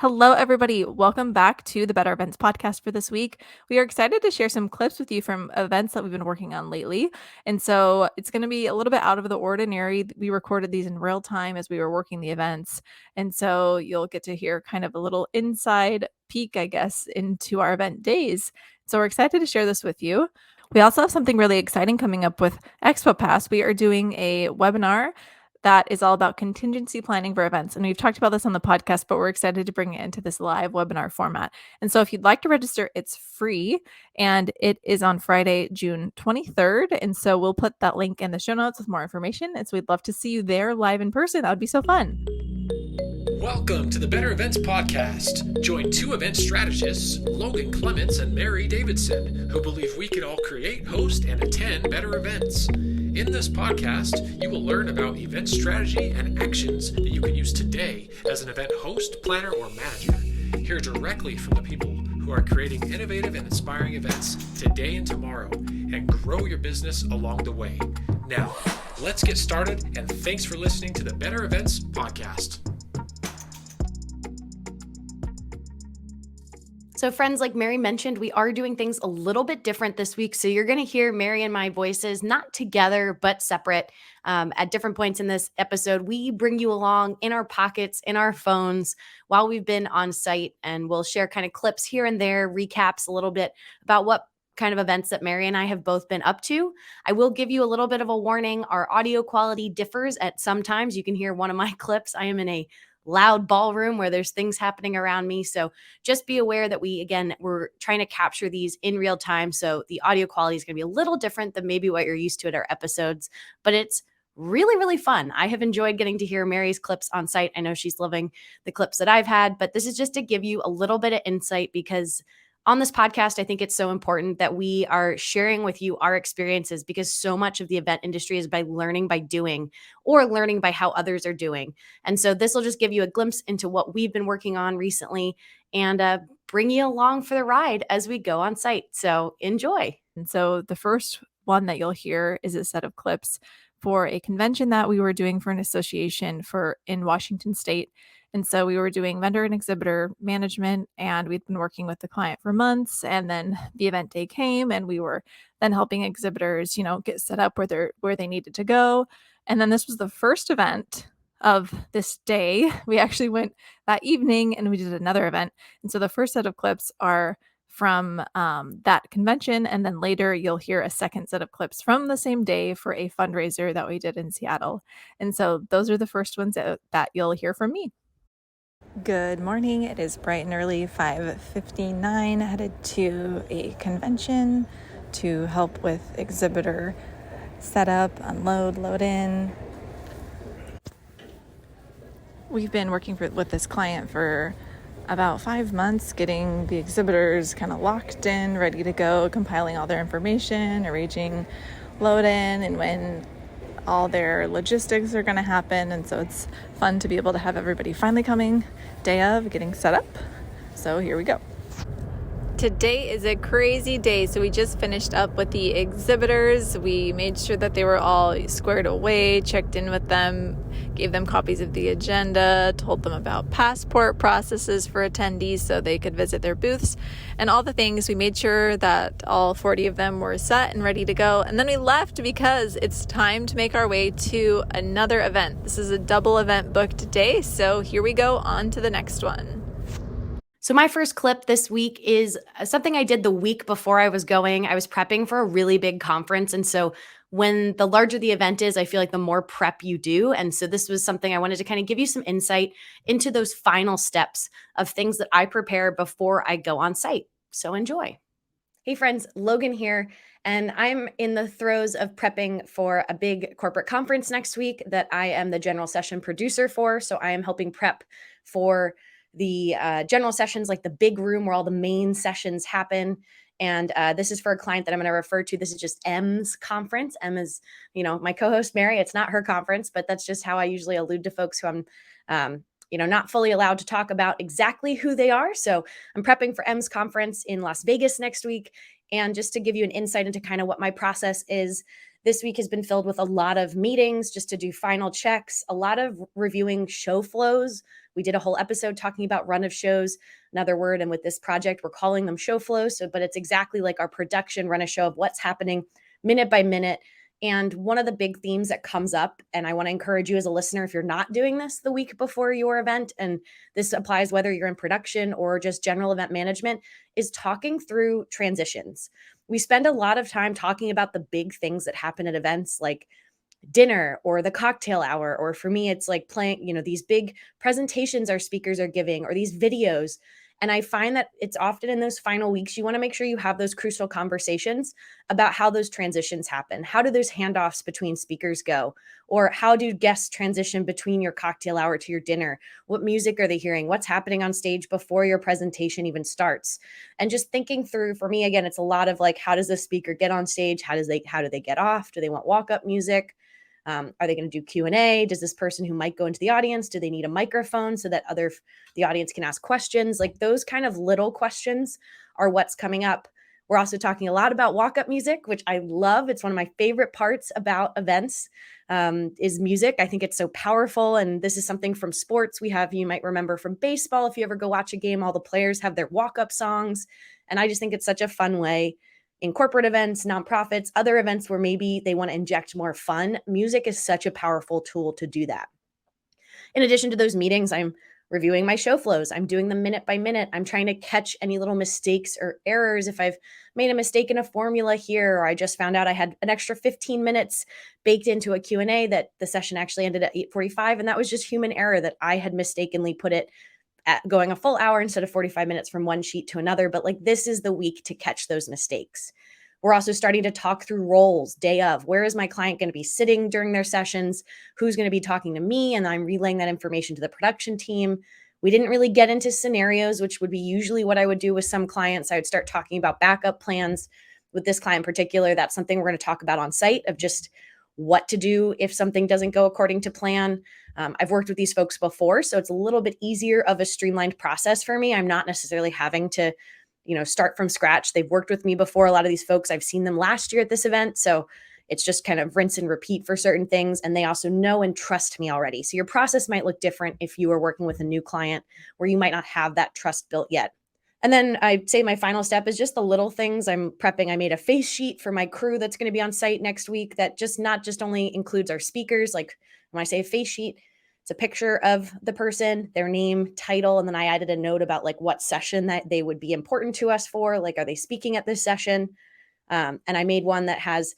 Hello, everybody. Welcome back to the Better Events podcast for this week. We are excited to share some clips with you from events that we've been working on lately. And so it's going to be a little bit out of the ordinary. We recorded these in real time as we were working the events. And so you'll get to hear kind of a little inside peek, I guess, into our event days. So we're excited to share this with you. We also have something really exciting coming up with Expo Pass. We are doing a webinar that is all about contingency planning for events. And we've talked about this on the podcast, but we're excited to bring it into this live webinar format. And so if you'd like to register, it's free and it is on Friday, June 23rd. And so we'll put that link in the show notes with more information. And so we'd love to see you there live in person. That would be so fun. Welcome to the Better Events Podcast. Join two event strategists, Logan Clements and Mary Davidson, who believe we can all create, host, and attend better events. In this podcast, you will learn about event strategy and actions that you can use today as an event host, planner, or manager. Hear directly from the people who are creating innovative and inspiring events today and tomorrow, and grow your business along the way. Now, let's get started, and thanks for listening to the Better Events Podcast. So friends, like Mary mentioned, we are doing things a little bit different this week. So you're going to hear Mary and my voices, not together, but separate at different points in this episode. We bring you along in our pockets, in our phones while we've been on site, and we'll share kind of clips here and there, recaps a little bit about what kind of events that Mary and I have both been up to. I will give you a little bit of a warning. Our audio quality differs at some times. You can hear one of my clips. I am in a loud ballroom where there's things happening around me. So just be aware that we're trying to capture these in real time. So the audio quality is going to be a little different than maybe what you're used to at our episodes, but it's really, really fun. I have enjoyed getting to hear Mary's clips on site. I know she's loving the clips that I've had, but this is just to give you a little bit of insight because on this podcast, I think it's so important that we are sharing with you our experiences because so much of the event industry is by learning by doing or learning by how others are doing. And so this will just give you a glimpse into what we've been working on recently and bring you along for the ride as we go on site. So enjoy. And so the first one that you'll hear is a set of clips for a convention that we were doing for an association in Washington State. And so we were doing vendor and exhibitor management, and we'd been working with the client for months. And then the event day came, and we were then helping exhibitors, get set up where they needed to go. And then this was the first event of this day. We actually went that evening, and we did another event. And so the first set of clips are from that convention, and then later you'll hear a second set of clips from the same day for a fundraiser that we did in Seattle. And so those are the first ones that you'll hear from me. Good morning. It is bright and early, 5:59, headed to a convention to help with exhibitor setup, unload, load in. We've been working with this client for about 5 months, getting the exhibitors kind of locked in, ready to go, compiling all their information, arranging load in and when all their logistics are going to happen. And so it's fun to be able to have everybody finally coming day of getting set up. So here we go. Today is a crazy day. So we just finished up with the exhibitors. We made sure that they were all squared away, checked in with them, gave them copies of the agenda, told them about passport processes for attendees so they could visit their booths and all the things. We made sure that all 40 of them were set and ready to go. And then we left because it's time to make our way to another event. This is a double event booked today. So here we go on to the next one. So my first clip this week is something I did the week before I was going. I was prepping for a really big conference. And so when the larger the event is, I feel like the more prep you do. And so this was something I wanted to kind of give you some insight into those final steps of things that I prepare before I go on site. So enjoy. Hey friends, Logan here. And I'm in the throes of prepping for a big corporate conference next week that I am the general session producer for. So I am helping prep for the general sessions, like the big room where all the main sessions happen. And this is for a client that I'm going to refer to. This is just M's conference. M is, my co-host Mary. It's not her conference, but that's just how I usually allude to folks who I'm, not fully allowed to talk about exactly who they are. So I'm prepping for M's conference in Las Vegas next week. And just to give you an insight into kind of what my process is, this week has been filled with a lot of meetings just to do final checks, a lot of reviewing show flows We did a whole episode talking about run of shows, another word. And with this project, we're calling them show flow. So, but it's exactly like our production run a show of what's happening minute by minute. And one of the big themes that comes up, and I want to encourage you as a listener, if you're not doing this the week before your event, and this applies whether you're in production or just general event management, is talking through transitions. We spend a lot of time talking about the big things that happen at events like dinner or the cocktail hour, or for me it's like playing, these big presentations our speakers are giving, or these videos. And I find that it's often in those final weeks you want to make sure you have those crucial conversations about how those transitions happen. How do those handoffs between speakers go? Or how do guests transition between your cocktail hour to your dinner? What music are they hearing? What's happening on stage before your presentation even starts? And just thinking through, for me again, it's a lot of like, how does the speaker get on stage? How do they get off? Do they want walk-up music? Are they going to do Q&A? Does this person who might go into the audience, do they need a microphone so that the audience can ask questions? Like those kind of little questions are what's coming up. We're also talking a lot about walk-up music, which I love. It's one of my favorite parts about events, is music. I think it's so powerful. And this is something from sports. You might remember from baseball, if you ever go watch a game, all the players have their walk-up songs. And I just think it's such a fun way in corporate events, nonprofits, other events where maybe they want to inject more fun. Music is such a powerful tool to do that. In addition to those meetings, I'm reviewing my show flows. I'm doing them minute by minute. I'm trying to catch any little mistakes or errors. If I've made a mistake in a formula here, or I just found out I had an extra 15 minutes baked into a Q&A that the session actually ended at 8:45, and that was just human error that I had mistakenly put it at going a full hour instead of 45 minutes from one sheet to another. But like, this is the week to catch those mistakes. We're also starting to talk through roles day of. Where is my client going to be sitting during their sessions? Who's going to be talking to me? And I'm relaying that information to the production team. We didn't really get into scenarios, which would be usually what I would do with some clients. I would start talking about backup plans. With this client in particular, that's something we're going to talk about on site, of just what to do if something doesn't go according to plan. I've worked with these folks before, so it's a little bit easier of a streamlined process for me. I'm not necessarily having to, start from scratch. They've worked with me before. A lot of these folks, I've seen them last year at this event. So it's just kind of rinse and repeat for certain things. And they also know and trust me already. So your process might look different if you are working with a new client where you might not have that trust built yet. And then I'd say my final step is just the little things. I'm prepping. I made a face sheet for my crew that's going to be on site next week that not just only includes our speakers. Like when I say a face sheet, it's a picture of the person, their name, title, and then I added a note about like what session that they would be important to us for. Like, are they speaking at this session? And I made one that has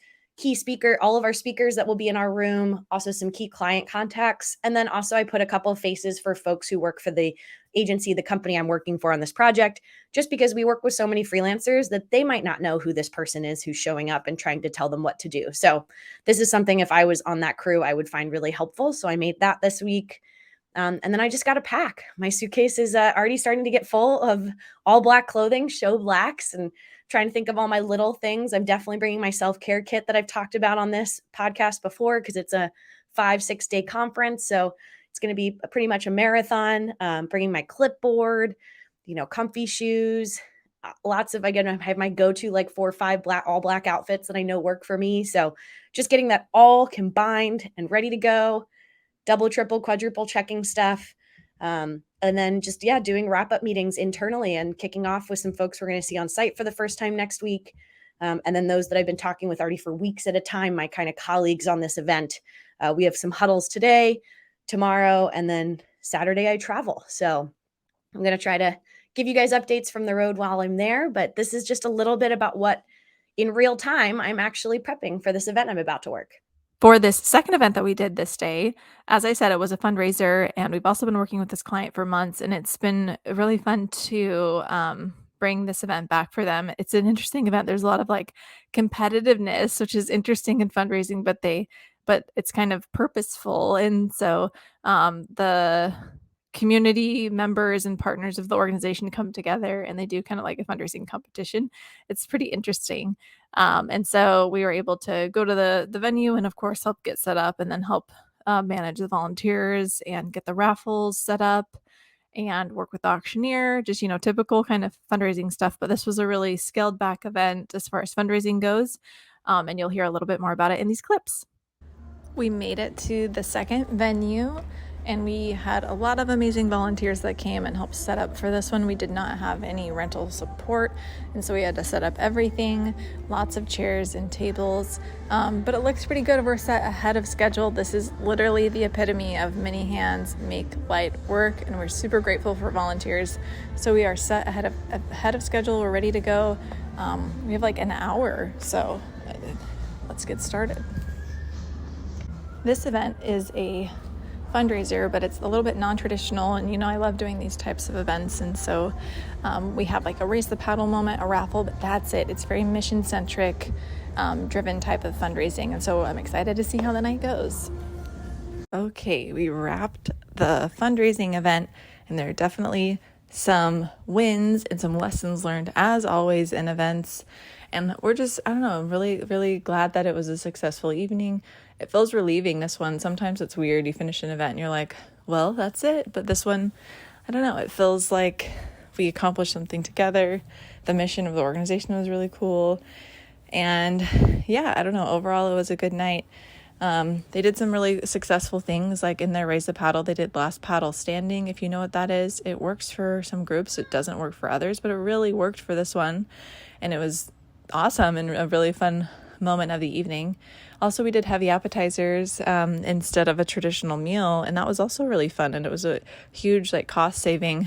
all of our speakers that will be in our room, also some key client contacts. And then also I put a couple of faces for folks who work for the agency, the company I'm working for on this project, just because we work with so many freelancers that they might not know who this person is who's showing up and trying to tell them what to do. So this is something, if I was on that crew, I would find really helpful. So I made that this week. And then I just got to pack. My suitcase is already starting to get full of all black clothing, show blacks, and trying to think of all my little things. I'm definitely bringing my self-care kit that I've talked about on this podcast before, because it's a 5-6 day conference. So it's going to be pretty much a marathon. Bringing my clipboard, comfy shoes, again, I have my go-to like 4 or 5 all black outfits that I know work for me. So just getting that all combined and ready to go. Double, triple, quadruple checking stuff. And then just, doing wrap-up meetings internally and kicking off with some folks we're going to see on site for the first time next week. And then those that I've been talking with already for weeks at a time, my kind of colleagues on this event. We have some huddles today, tomorrow, and then Saturday I travel. So I'm going to try to give you guys updates from the road while I'm there. But this is just a little bit about what in real time I'm actually prepping for this event I'm about to work. For this second event that we did this day, as I said, it was a fundraiser, and we've also been working with this client for months, and it's been really fun to bring this event back for them. It's an interesting event. There's a lot of like competitiveness, which is interesting in fundraising, but it's kind of purposeful. And so the community members and partners of the organization come together and they do kind of like a fundraising competition. It's pretty interesting. And so we were able to go to the venue and of course help get set up and then help manage the volunteers and get the raffles set up and work with the auctioneer, just, typical kind of fundraising stuff. But this was a really scaled back event as far as fundraising goes. And you'll hear a little bit more about it in these clips. We made it to the second venue, and we had a lot of amazing volunteers that came and helped set up for this one. We did not have any rental support, and so we had to set up everything, lots of chairs and tables, but it looks pretty good. We're set ahead of schedule. This is literally the epitome of many hands make light work, and we're super grateful for volunteers. So we are set ahead of schedule. We're ready to go. We have like an hour, so let's get started. This event is a fundraiser, but it's a little bit non-traditional, and I love doing these types of events, and so we have like a race the paddle moment, a raffle, but that's it. It's very mission-centric, driven type of fundraising, and so I'm excited to see how the night goes. Okay, we wrapped the fundraising event, and there are definitely some wins and some lessons learned, as always in events, and we're just, really, really glad that it was a successful evening. It feels relieving, this one. Sometimes it's weird. You finish an event and you're like, well, that's it. But this one, it feels like we accomplished something together. The mission of the organization was really cool. And overall it was a good night. They did some really successful things, like in their raise the paddle, they did last paddle standing. If you know what that is, it works for some groups. It doesn't work for others, but it really worked for this one. And it was awesome and a really fun moment of the evening. Also, we did heavy appetizers instead of a traditional meal, and that was also really fun. And it was a huge cost-saving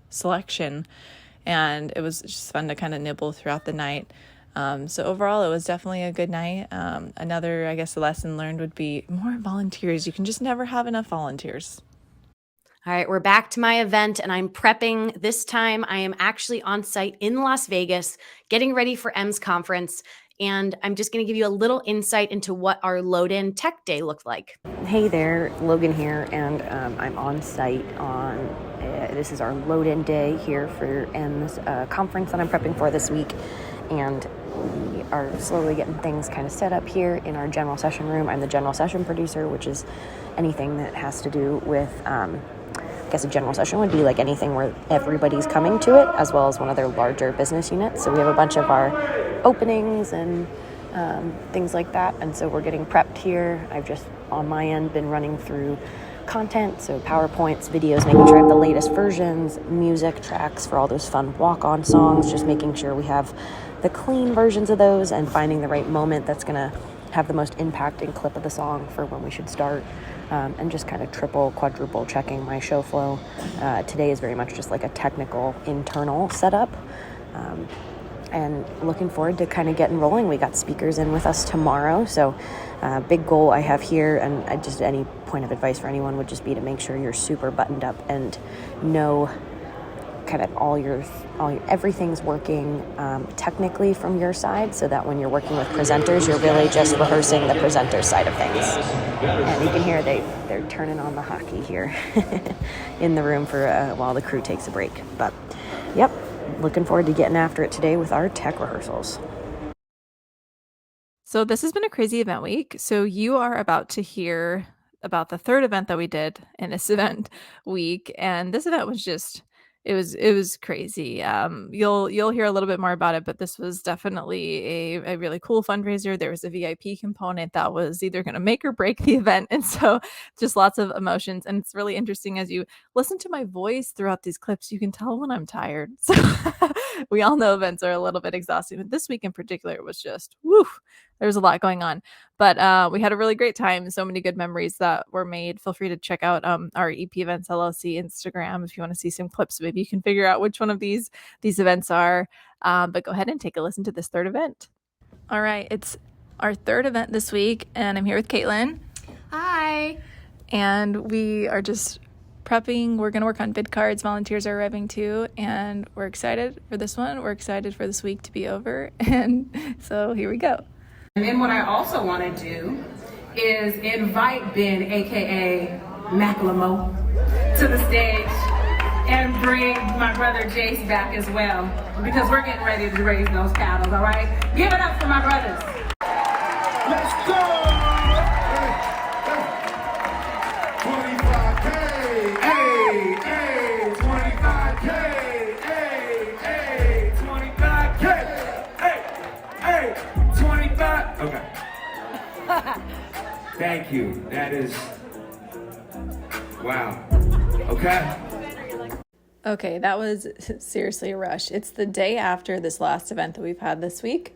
selection, and it was just fun to kind of nibble throughout the night. So overall, it was definitely a good night. Another, lesson learned would be more volunteers. You can just never have enough volunteers. All right, we're back to my event, and I'm prepping. This time, I am actually on site in Las Vegas, getting ready for M's conference. And I'm just going to give you a little insight into what our load-in tech day looked like. Hey there, Logan here, and I'm on site on, this is our load-in day here for M's conference that I'm prepping for this week. And we are slowly getting things kind of set up here in our general session room. I'm the general session producer, which is anything that has to do with, a general session would be like anything where everybody's coming to it, as well as one of their larger business units. So we have a bunch of our openings and things like that. And so we're getting prepped here. I've just, on my end, been running through content, so PowerPoints, videos, making sure I have the latest versions, music tracks for all those fun walk-on songs, just making sure we have the clean versions of those and finding the right moment that's going to have the most impact and clip of the song for when we should start. And just kind of triple, quadruple checking my show flow. Today is very much just like a technical internal setup. And looking forward to kind of getting rolling. We got speakers in with us tomorrow. So big goal I have here, and just any point of advice for anyone would just be to make sure you're super buttoned up and know kind of all your everything's working technically from your side, so that when you're working with presenters, you're really just rehearsing the presenter side of things. And you can hear they're turning on the hockey here in the room for while the crew takes a break. But yep, looking forward to getting after it today with our tech rehearsals. So this has been a crazy event week. So you are about to hear about the third event that we did in this event week, and this event was just it was crazy. You'll hear a little bit more about it, but this was definitely a really cool fundraiser. There was a VIP component that was either going to make or break the event, and so just lots of emotions. And it's really interesting as you listen to my voice throughout these clips, you can tell when I'm tired. So we all know events are a little bit exhausting, but this week in particular, it was just woo. There's a lot going on, but we had a really great time. So many good memories that were made. Feel free to check out our EP Events LLC Instagram if you want to see some clips. Maybe you can figure out which one of these events are. But go ahead and take a listen to this third event. All right, it's our third event this week, and I'm here with Caitlin. Hi. And we are just prepping. We're going to work on bid cards. Volunteers are arriving too, and we're excited for this one. We're excited for this week to be over, and so here we go. And then what I also want to do is invite Ben, aka Macklemore, to the stage and bring my brother Jace back as well, because we're getting ready to raise those paddles, all right? Give it up for my brothers. Let's go! 25K, hey, hey, 25K, hey, hey, 25K, hey, hey, 25. Okay. Thank you. That is Wow. Okay. Okay, that was seriously a rush. It's the day after this last event that we've had this week,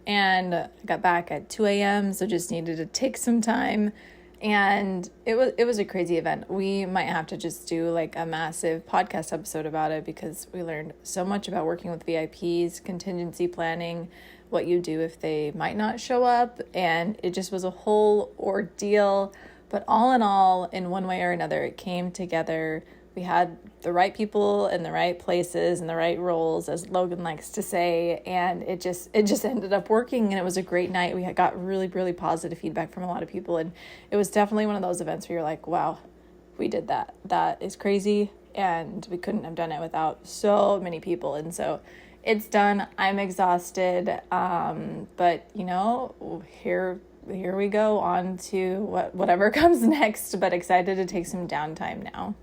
and I got back at 2 a.m., so just needed to take some time, and it was a crazy event. We might have to just do like a massive podcast episode about it because we learned so much about working with VIPs, contingency planning, what you do if they might not show up, and it just was a whole ordeal. But all in all, in one way or another, it came together. We had the right people in the right places and the right roles, as Logan likes to say, and it just ended up working, and it was a great night. We got really, really positive feedback from a lot of people, and it was definitely one of those events where you're like, wow, we did that. That is crazy, and we couldn't have done it without so many people. And so it's done. I'm exhausted, but here we go on to whatever comes next, but excited to take some downtime now.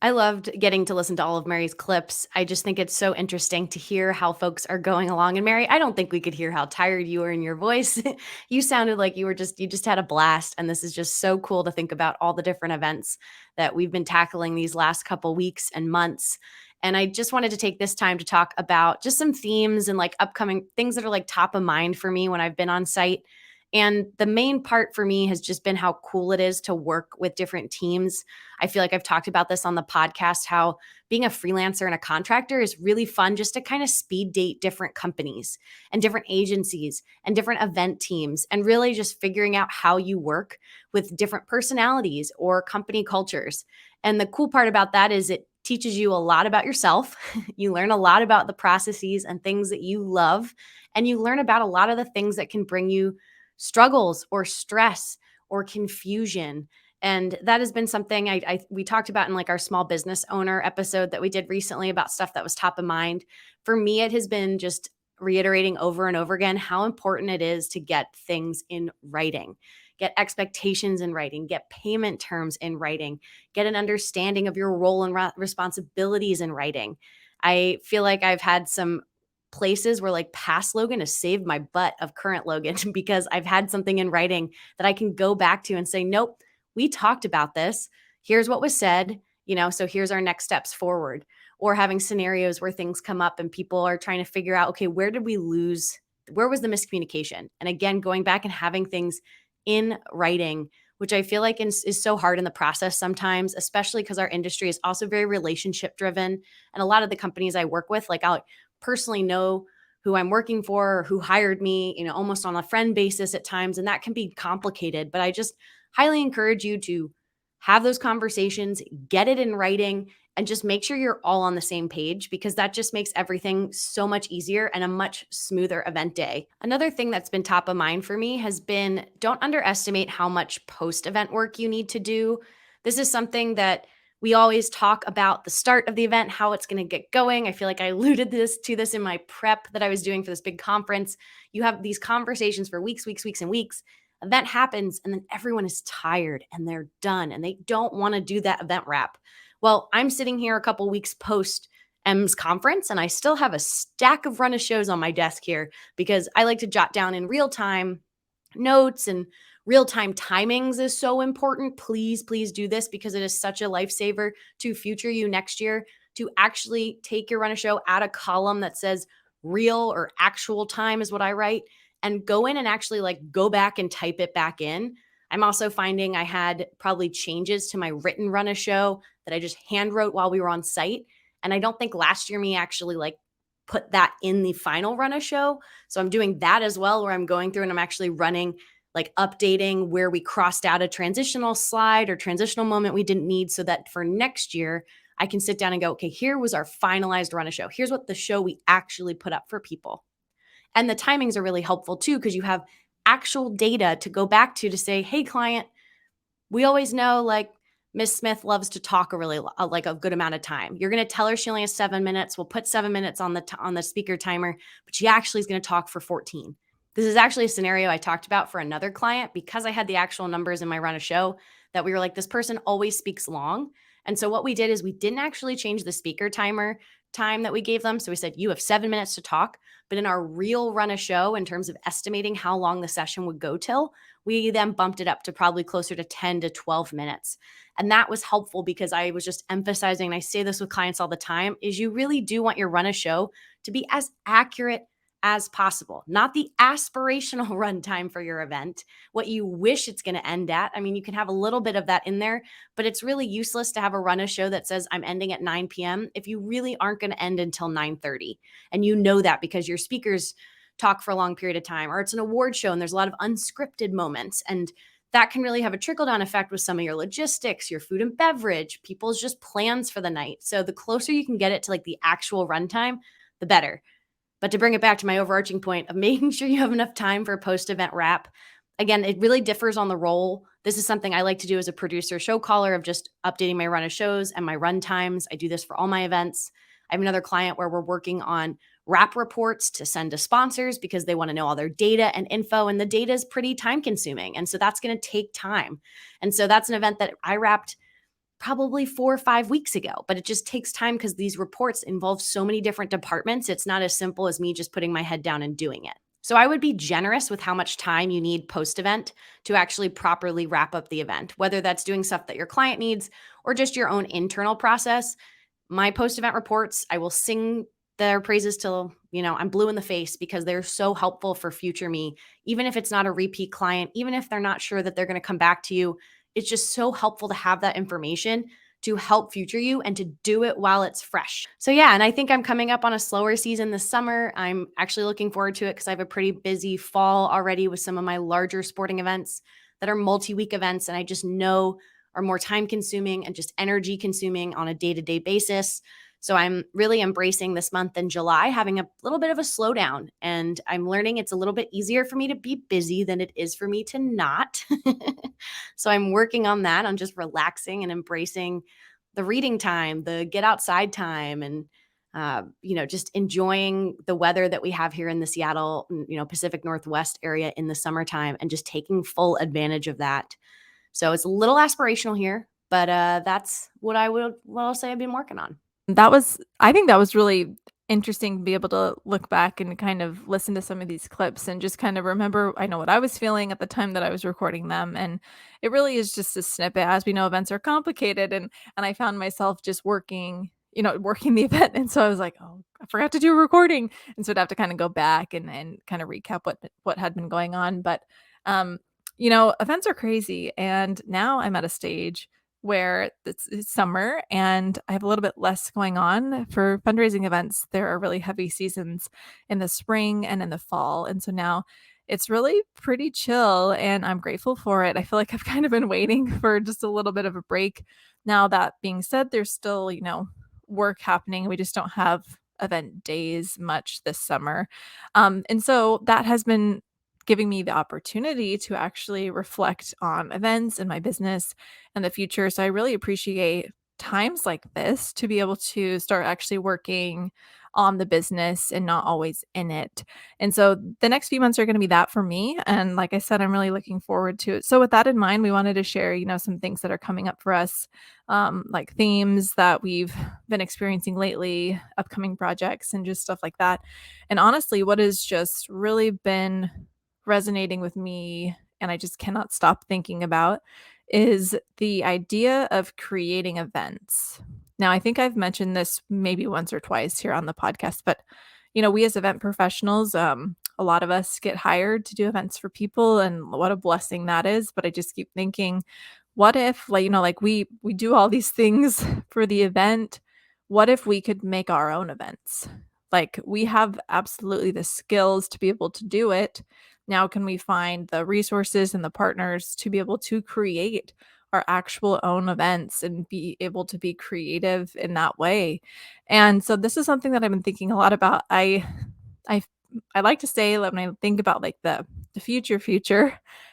I loved getting to listen to all of Mary's clips. I just think it's so interesting to hear how folks are going along. And Mary, I don't think we could hear how tired you were in your voice. You sounded like you just had a blast. And this is just so cool to think about all the different events that we've been tackling these last couple weeks and months. And I just wanted to take this time to talk about just some themes and like upcoming things that are like top of mind for me when I've been on site. And the main part for me has just been how cool it is to work with different teams. I feel like I've talked about this on the podcast, how being a freelancer and a contractor is really fun just to kind of speed date different companies and different agencies and different event teams and really just figuring out how you work with different personalities or company cultures. And the cool part about that is it teaches you a lot about yourself. You learn a lot about the processes and things that you love, and you learn about a lot of the things that can bring you struggles or stress or confusion. And that has been something we talked about in like our small business owner episode that we did recently about stuff that was top of mind. For me, it has been just reiterating over and over again how important it is to get things in writing, get expectations in writing, get payment terms in writing, get an understanding of your role and responsibilities in writing. I feel like I've had some places where like past Logan has saved my butt of current Logan because I've had something in writing that I can go back to and say, nope, we talked about this. Here's what was said, so here's our next steps forward. Or having scenarios where things come up and people are trying to figure out, okay, where did we lose? Where was the miscommunication? And again, going back and having things in writing, which I feel like is so hard in the process sometimes, especially because our industry is also very relationship driven. And a lot of the companies I work with, like I'll personally know who I'm working for or who hired me, almost on a friend basis at times. And that can be complicated, but I just highly encourage you to have those conversations, get it in writing, and just make sure you're all on the same page because that just makes everything so much easier and a much smoother event day. Another thing that's been top of mind for me has been don't underestimate how much post-event work you need to do. This is something that we always talk about the start of the event, how it's going to get going. I feel like I alluded to this in my prep that I was doing for this big conference. You have these conversations for weeks, and weeks. Event happens, and then everyone is tired and they're done and they don't want to do that event wrap. Well, I'm sitting here a couple weeks post M's conference, and I still have a stack of run of shows on my desk here because I like to jot down in real time notes, and real-time timings is so important. Please do this because it is such a lifesaver to future you next year to actually take your run of show, add a column that says real or actual time is what I write, and go in and actually like go back and type it back in. I'm also finding I had probably changes to my written run of show that I just hand wrote while we were on site. And I don't think last year me actually like put that in the final run of show. So I'm doing that as well, where I'm going through and I'm actually running, like updating where we crossed out a transitional slide or transitional moment we didn't need so that for next year, I can sit down and go, okay, here was our finalized run of show. Here's what the show we actually put up for people. And the timings are really helpful too, because you have actual data to go back to say, hey, client, we always know like Miss Smith loves to talk like a good amount of time. You're going to tell her she only has 7 minutes. We'll put 7 minutes on the speaker timer, but she actually is going to talk for 14. This is actually a scenario I talked about for another client because I had the actual numbers in my run of show that we were like, this person always speaks long. And so what we did is we didn't actually change the speaker timer time that we gave them. So we said, you have 7 minutes to talk. But in our real run of show, in terms of estimating how long the session would go till, we then bumped it up to probably closer to 10 to 12 minutes. And that was helpful because I was just emphasizing, and I say this with clients all the time, is you really do want your run of show to be as accurate as possible, not the aspirational run time for your event, what you wish it's going to end at. I mean, you can have a little bit of that in there, but it's really useless to have a run of show that says I'm ending at 9 p.m. if you really aren't going to end until 9:30. And you know that because your speakers talk for a long period of time, or it's an award show and there's a lot of unscripted moments. And that can really have a trickle down effect with some of your logistics, your food and beverage, people's just plans for the night. So the closer you can get it to like the actual runtime, the better. But to bring it back to my overarching point of making sure you have enough time for a post-event wrap, again, it really differs on the role. This is something I like to do as a producer show caller of just updating my run of shows and my run times. I do this for all my events. I have another client where we're working on wrap reports to send to sponsors because they want to know all their data and info, and the data is pretty time consuming. And so that's going to take time. And so that's an event that I wrapped probably 4 or 5 weeks ago, but it just takes time because these reports involve so many different departments. It's not as simple as me just putting my head down and doing it. So I would be generous with how much time you need post-event to actually properly wrap up the event, whether that's doing stuff that your client needs or just your own internal process. My post-event reports, I will sing their praises till, I'm blue in the face because they're so helpful for future me, even if it's not a repeat client, even if they're not sure that they're going to come back to you. It's just so helpful to have that information to help future you and to do it while it's fresh. So yeah, and I think I'm coming up on a slower season this summer. I'm actually looking forward to it because I have a pretty busy fall already with some of my larger sporting events that are multi-week events, and I just know are more time consuming and just energy consuming on a day-to-day basis. So I'm really embracing this month in July, having a little bit of a slowdown. And I'm learning it's a little bit easier for me to be busy than it is for me to not. So I'm working on that, on just relaxing and embracing the reading time, the get outside time, and just enjoying the weather that we have here in the Seattle, Pacific Northwest area in the summertime, and just taking full advantage of that. So it's a little aspirational here, but that's what I'll say I've been working on. I think that was really interesting to be able to look back and kind of listen to some of these clips and just kind of remember, I know what I was feeling at the time that I was recording them. And it really is just a snippet. As we know, events are complicated. And I found myself just working the event. And so I was like, oh, I forgot to do a recording. And so I'd have to kind of go back and kind of recap what had been going on. But, events are crazy. And now I'm at a stage where it's summer and I have a little bit less going on for fundraising events. There are really heavy seasons in the spring and in the fall. And so now it's really pretty chill and I'm grateful for it. I feel like I've kind of been waiting for just a little bit of a break. Now, that being said, there's still, work happening. We just don't have event days much this summer. And so that has been giving me the opportunity to actually reflect on events and my business and the future. So I really appreciate times like this to be able to start actually working on the business and not always in it. And so the next few months are going to be that for me. And like I said, I'm really looking forward to it. So with that in mind, we wanted to share, some things that are coming up for us, like themes that we've been experiencing lately, upcoming projects, and just stuff like that. And honestly, what has just really been resonating with me and I just cannot stop thinking about is the idea of creating events. Now, I think I've mentioned this maybe once or twice here on the podcast, but we as event professionals, a lot of us get hired to do events for people, and what a blessing that is. But I just keep thinking, what if, we do all these things for the event? What if we could make our own events? Like, we have absolutely the skills to be able to do it. Now, can we find the resources and the partners to be able to create our actual own events and be able to be creative in that way? And so this is something that I've been thinking a lot about. I like to say that when I think about like the future,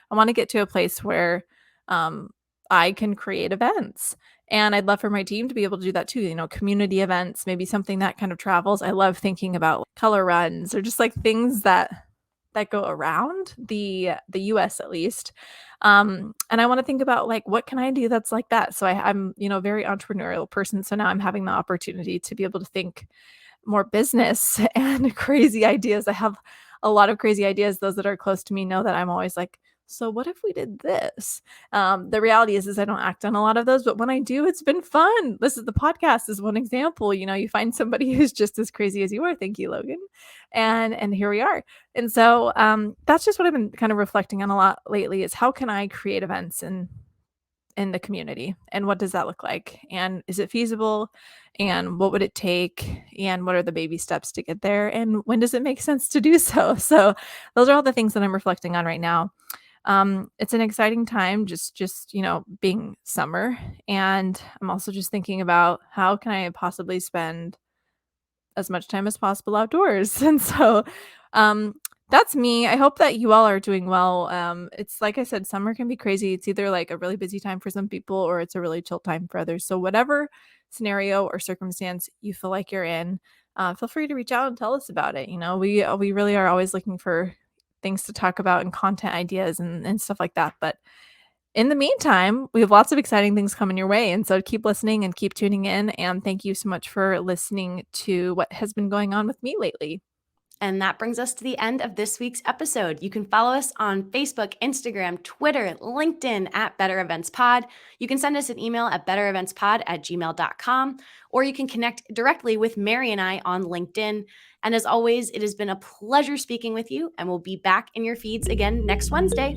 I want to get to a place where I can create events. And I'd love for my team to be able to do that too, community events, maybe something that kind of travels. I love thinking about color runs or just like things that go around the US at least. And I want to think about like, what can I do that's like that? So I'm, a very entrepreneurial person. So now I'm having the opportunity to be able to think more business and crazy ideas. I have a lot of crazy ideas. Those that are close to me know that I'm always like so what if we did this? The reality is I don't act on a lot of those, but when I do, it's been fun. This is the podcast is one example. You find somebody who's just as crazy as you are. Thank you, Logan. And here we are. And so that's just what I've been kind of reflecting on a lot lately is how can I create events in the community, and what does that look like, and is it feasible, and what would it take, and what are the baby steps to get there, and when does it make sense to do so? So those are all the things that I'm reflecting on right now. It's an exciting time, just being summer, and I'm also just thinking about how can I possibly spend as much time as possible outdoors. And so um that's me. I hope that you all are doing well. It's like I said, summer can be crazy. It's either like a really busy time for some people or it's a really chill time for others. So whatever scenario or circumstance you feel like you're in, feel free to reach out and tell us about it. We really are always looking for things to talk about and content ideas and stuff like that. But in the meantime, we have lots of exciting things coming your way. And so keep listening and keep tuning in. And thank you so much for listening to what has been going on with me lately. And that brings us to the end of this week's episode. You can follow us on Facebook, Instagram, Twitter, LinkedIn at Better Events Pod. You can send us an email at bettereventspod@gmail.com, or you can connect directly with Mary and I on LinkedIn. And as always, it has been a pleasure speaking with you, and we'll be back in your feeds again next Wednesday.